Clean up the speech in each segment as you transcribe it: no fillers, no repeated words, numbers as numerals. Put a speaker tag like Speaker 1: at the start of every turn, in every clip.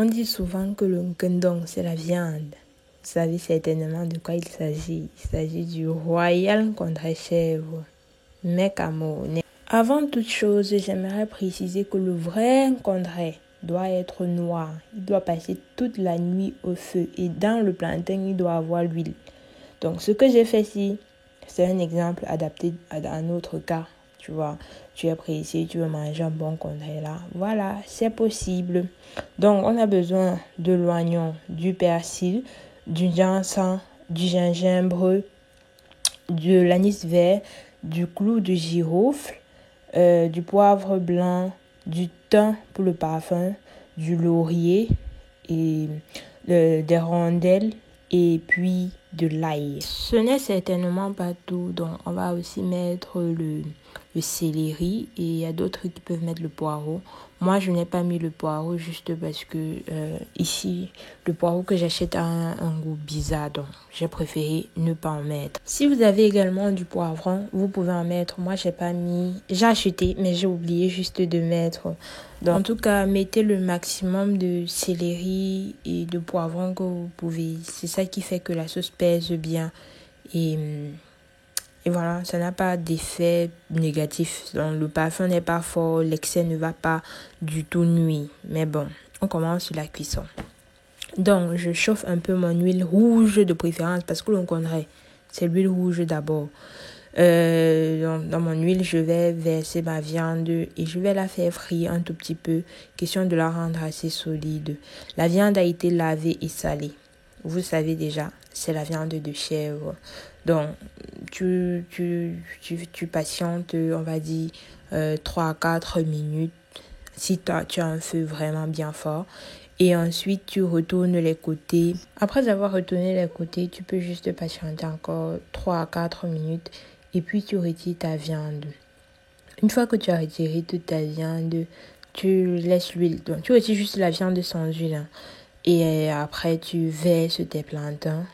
Speaker 1: On dit souvent que le nkendong, c'est la viande. Vous savez certainement de quoi il s'agit. Il s'agit du Royal contre chèvre, mais camerounais. Avant toute chose, j'aimerais préciser que le vrai nkondré doit être noir. Il doit passer toute la nuit au feu. Et dans le plantain, il doit avoir l'huile. Donc, ce que j'ai fait ici, c'est un exemple adapté à notre cas. Tu vois, tu es pressé, tu veux manger un bon nkondré là. Voilà, c'est possible. Donc, on a besoin de l'oignon, du persil, du ginseng, du gingembre, de l'anis vert, du clou de girofle, du poivre blanc, du thym pour le parfum, du laurier et des rondelles et puis de l'ail. Ce n'est certainement pas tout, donc on va aussi mettre le céleri et il y a d'autres qui peuvent mettre le poireau. Moi, je n'ai pas mis le poireau juste parce que ici, le poireau que j'achète a un goût bizarre, donc j'ai préféré ne pas en mettre. Si vous avez également du poivron, vous pouvez en mettre. Moi, j'ai pas mis. J'ai acheté, mais j'ai oublié juste de mettre. Donc, en tout cas, mettez le maximum de céleri et de poivron que vous pouvez. C'est ça qui fait que la sauce pèse bien et voilà, ça n'a pas d'effet négatif. Donc, le parfum n'est pas fort, l'excès ne va pas du tout nuire. Mais bon, on commence la cuisson. Donc, je chauffe un peu mon huile rouge de préférence parce que l'on connaît, c'est l'huile rouge d'abord. Dans mon huile, je vais verser ma viande et je vais la faire frire un tout petit peu. Question de la rendre assez solide. La viande a été lavée et salée. Vous savez déjà, c'est la viande de chèvre. Donc, tu patientes, on va dire, 3 à 4 minutes. Si tu as un feu vraiment bien fort. Et ensuite, tu retournes les côtés. Après avoir retourné les côtés, tu peux juste patienter encore 3 à 4 minutes. Et puis, tu retires ta viande. Une fois que tu as retiré toute ta viande, tu laisses l'huile. Donc, tu retires juste la viande sans huile. Hein. Et après, tu verses tes plantains.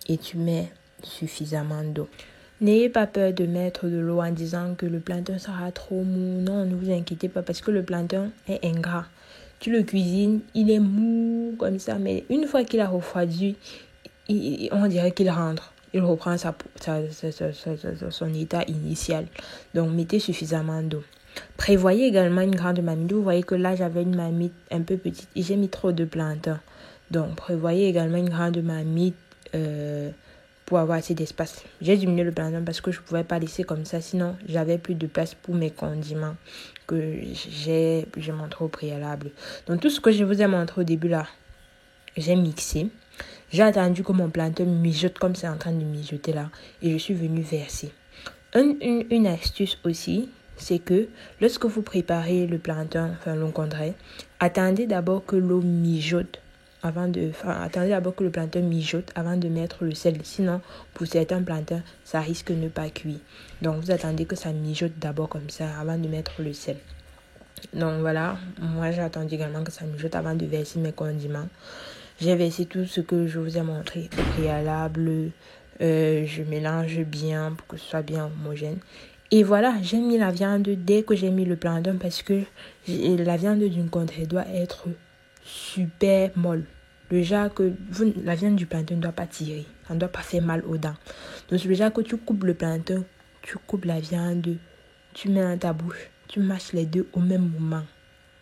Speaker 1: Et tu mets suffisamment d'eau. N'ayez pas peur de mettre de l'eau en disant que le plantain sera trop mou. Non, ne vous inquiétez pas parce que le plantain est ingrat. Tu le cuisines, il est mou comme ça, mais une fois qu'il a refroidi, on dirait qu'il rentre. Il reprend son état initial. Donc, mettez suffisamment d'eau. Prévoyez également une grande marmite. Vous voyez que là, j'avais une marmite un peu petite et j'ai mis trop de plantain. Donc, prévoyez également une grande marmite pour avoir assez d'espace. J'ai diminué le plantain parce que je ne pouvais pas laisser comme ça. Sinon, j'avais plus de place pour mes condiments que j'ai montré au préalable. Donc, tout ce que je vous ai montré au début là, j'ai mixé. J'ai attendu que mon plantain mijote comme c'est en train de mijoter là. Et je suis venue verser. Une astuce aussi, c'est que lorsque vous préparez le plantain, enfin l'encombré, attendez d'abord que l'eau mijote. Attendez d'abord que le plantain mijote avant de mettre le sel. Sinon, pour certains plantains, ça risque de ne pas cuire. Donc, vous attendez que ça mijote d'abord comme ça avant de mettre le sel. Donc, voilà. Moi, j'ai attendu également que ça mijote avant de verser mes condiments. J'ai versé tout ce que je vous ai montré au préalable. Je mélange bien pour que ce soit bien homogène. Et voilà, j'ai mis la viande dès que j'ai mis le plantain parce que la viande d'une contrée doit être super molle. Le genre que la viande du plantain ne doit pas tirer. Ça ne doit pas faire mal aux dents. Donc, c'est le genre que tu coupes le plantain, tu coupes la viande, tu mets dans ta bouche, tu mâches les deux au même moment.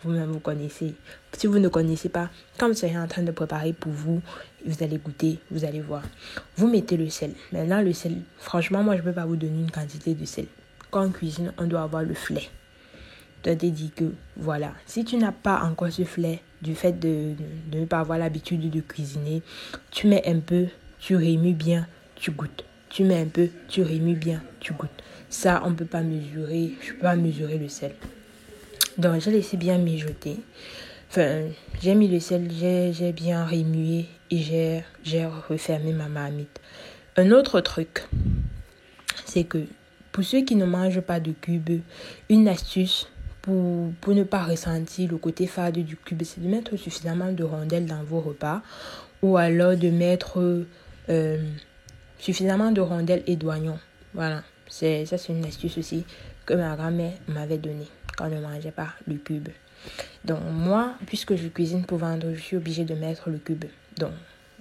Speaker 1: Vous-même, vous connaissez. Si vous ne connaissez pas, quand vous serez en train de préparer pour vous, vous allez goûter, vous allez voir. Vous mettez le sel. Maintenant, le sel, franchement, moi, je ne peux pas vous donner une quantité de sel. Quand on cuisine, on doit avoir le flair. Je te dis que, voilà, si tu n'as pas encore ce flair, du fait de ne pas avoir l'habitude de cuisiner, tu mets un peu, tu remues bien, tu goûtes. Tu mets un peu, tu remues bien, tu goûtes. Ça, on ne peut pas mesurer, je ne peux pas mesurer le sel. Donc, j'ai laissé bien mijoter. Enfin, j'ai mis le sel, j'ai bien remué et j'ai refermé ma marmite. Un autre truc, c'est que pour ceux qui ne mangent pas de cube, une astuce pour ne pas ressentir le côté fade du cube, c'est de mettre suffisamment de rondelles dans vos repas ou alors de mettre suffisamment de rondelles et d'oignons. Voilà, c'est une astuce aussi que ma grand-mère m'avait donnée quand on ne mangeait pas le cube. Donc moi, puisque je cuisine pour vendre, je suis obligée de mettre le cube. Donc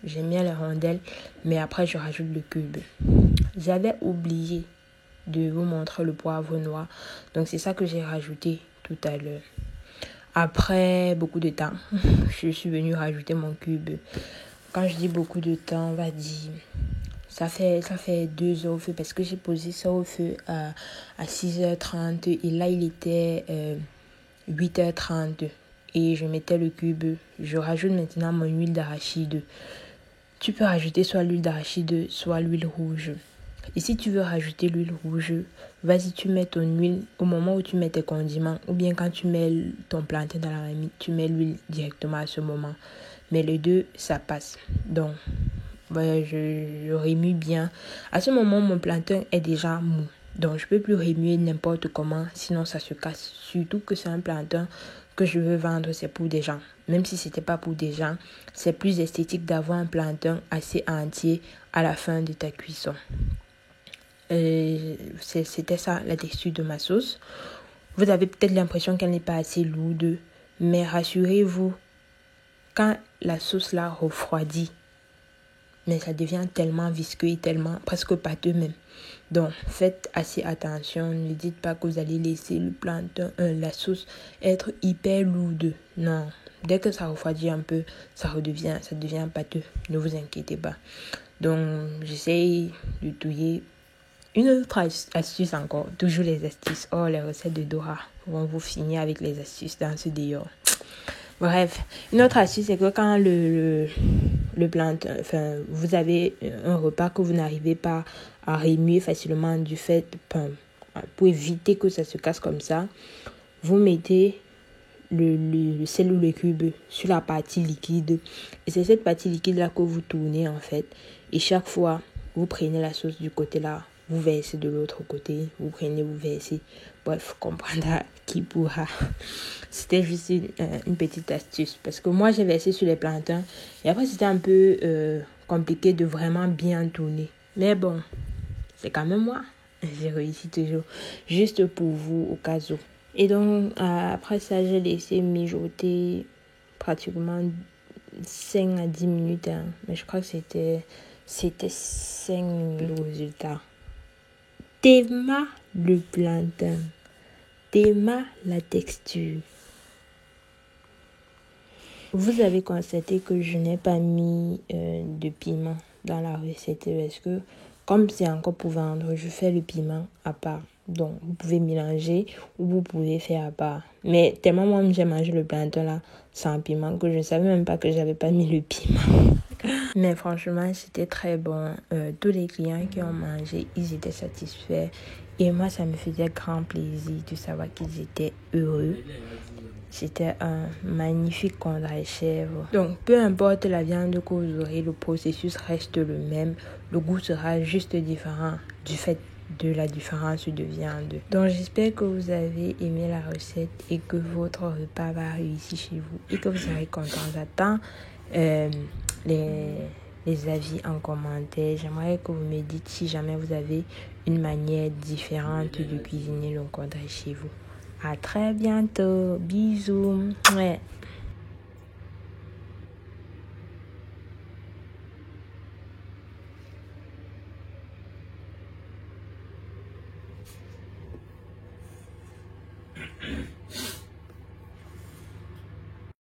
Speaker 1: j'aime bien les rondelles, mais après je rajoute le cube. J'avais oublié de vous montrer le poivre noir. Donc c'est ça que j'ai rajouté tout à l'heure. Après beaucoup de temps, je suis venue rajouter mon cube. Quand je dis beaucoup de temps, on va dire, ça fait 2 heures au feu parce que j'ai posé ça au feu à 6h30 et là il était 8h30 et je mettais le cube. Je rajoute maintenant mon huile d'arachide. Tu peux rajouter soit l'huile d'arachide, soit l'huile rouge. Et si tu veux rajouter l'huile rouge, vas-y, tu mets ton huile au moment où tu mets tes condiments. Ou bien quand tu mets ton plantain dans la marmite, tu mets l'huile directement à ce moment. Mais les deux, ça passe. Donc, je remue bien. À ce moment, mon plantain est déjà mou. Donc, je ne peux plus remuer n'importe comment, sinon ça se casse. Surtout que c'est un plantain que je veux vendre, c'est pour des gens. Même si ce n'était pas pour des gens, c'est plus esthétique d'avoir un plantain assez entier à la fin de ta cuisson. C'était ça la texture de ma sauce. Vous avez peut-être l'impression qu'elle n'est pas assez lourde, mais rassurez-vous, quand la sauce là refroidit, mais ça devient tellement visqueux et tellement presque pâteux même. Donc faites assez attention, ne dites pas que vous allez laisser le plantain, la sauce être hyper lourde. Non, dès que ça refroidit un peu, ça devient pâteux. Ne vous inquiétez pas. Donc j'essaye de touiller. Une autre astuce encore, toujours les astuces. Oh, les recettes de Dora vont vous finir avec les astuces dans ce dehors. Bref, une autre astuce, c'est que quand le plantain, vous avez un repas que vous n'arrivez pas à remuer facilement du fait, pour éviter que ça se casse comme ça, vous mettez le sel ou le cube sur la partie liquide. Et c'est cette partie liquide-là que vous tournez en fait. Et chaque fois, vous prenez la sauce du côté là, vous versez de l'autre côté, vous prenez, vous versez. Bref, comprendra qui pourra. C'était juste une petite astuce. Parce que moi, j'ai versé sur les plantains. Et après, c'était un peu compliqué de vraiment bien tourner. Mais bon, c'est quand même moi. J'ai réussi toujours. Juste pour vous, au cas où. Et donc, après ça, j'ai laissé mijoter pratiquement 5 à 10 minutes. Hein. Mais je crois que c'était 5 minutes le résultat. Théma le plantain. Théma la texture. Vous avez constaté que je n'ai pas mis de piment dans la recette parce que comme c'est encore pour vendre, je fais le piment à part. Donc, vous pouvez mélanger ou vous pouvez faire à part. Mais tellement moi, j'ai mangé le plantain là sans piment que je ne savais même pas que j'avais pas mis le piment. Mais franchement, c'était très bon. Tous les clients qui ont mangé, ils étaient satisfaits. Et moi, ça me faisait grand plaisir de savoir qu'ils étaient heureux. C'était un magnifique condré-chèvre. Donc, peu importe la viande que vous aurez, le processus reste le même. Le goût sera juste différent du fait de la différence de viande. Donc, j'espère que vous avez aimé la recette et que votre repas va réussir chez vous et que vous serez content. J'attends les avis en commentaire. J'aimerais que vous me dites si jamais vous avez une manière différente de cuisiner le condré chez vous. À très bientôt. Bisous. Ouais.